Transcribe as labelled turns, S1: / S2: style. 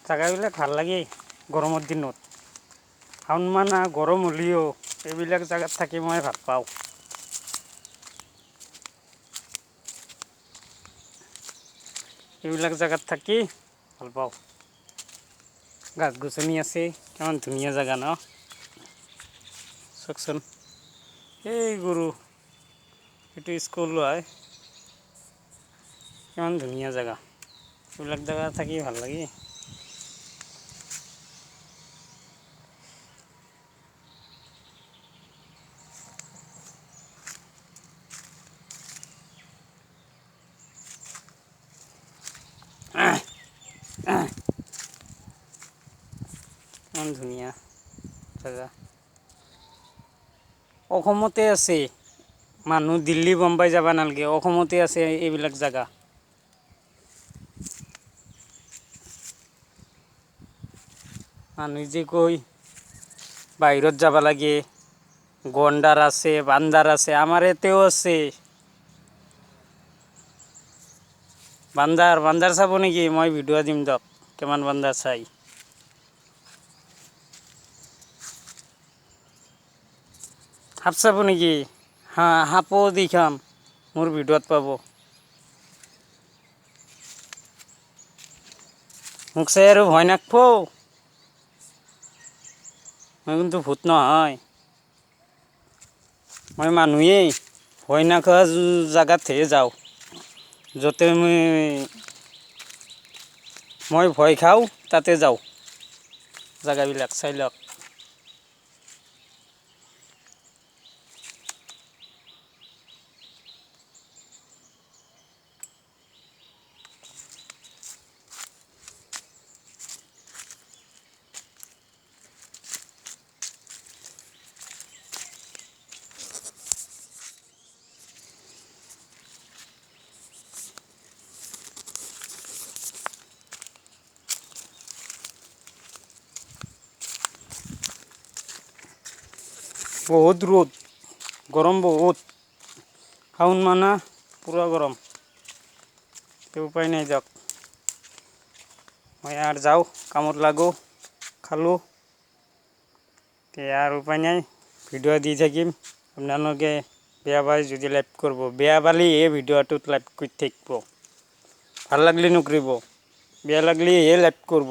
S1: জাগাবিলাক ভাল লাগে গৰমৰ দিনত। শাওণ মাহ না গৰম হ'লেও এইবিলাক জাগাত থাকি মই ভাল পাওঁ। এইবিলাক জাগাত থাকি ভাল পাওঁ। গাছ গছনি আছে, কিমান ধুনীয়া জাগা ন? চাওকচোন, এই গৰু এইটো স্কুল হয়, কিমান ধুনীয়া জাগা। এইবিলাক জাগা থাকি ভাল লাগে। কিমান ধুনীয়া জাগা। অসমতে আছে, মানুহ দিল্লী বোম্বাই যাব নালাগে, অসমতে আছে এইবিলাক জাগা। মানুহে যে কয় বাহিৰত যাব লাগে, গণ্ডাৰ আছে, বান্দাৰ আছে, আমাৰ ইয়াতেও আছে। বান্দাৰ চাব নেকি? মই ভিডিঅ' দিম দিয়ক, কিমান বান্দাৰ চাই। সাপ চাব নেকি? সাপো দেখাম, মোৰ ভিডিঅ'ত পাব। মোক চাই আৰু ভয় নাখাব। মই কিন্তু ভূত নহয়, মই মানুহেই। ভয় নাখোৱা জাগাতহে যাওঁ, য'তে মই ভয় খাওঁ তাতে যাওঁ। জাগাবিলাক চাই লওক। বহুত রোদ, গরম বহুত। শাওন মাহ না, পুরা গরম। উপায় নাই, যাওক। মই আর যাওঁ, কামত লাগো, খালোঁ। আর উপায় নাই, ভিডিঅ' দি থাকিম। আপোনালোকে বেয়া পাই যদি লাইক কৰিব, বেয়া পালে এই ভিডিঅ'টোত লাইক কৰি থাকিব। ভাল লাগলে নকৰিব, বেয়া লাগলে লাইক কৰিব।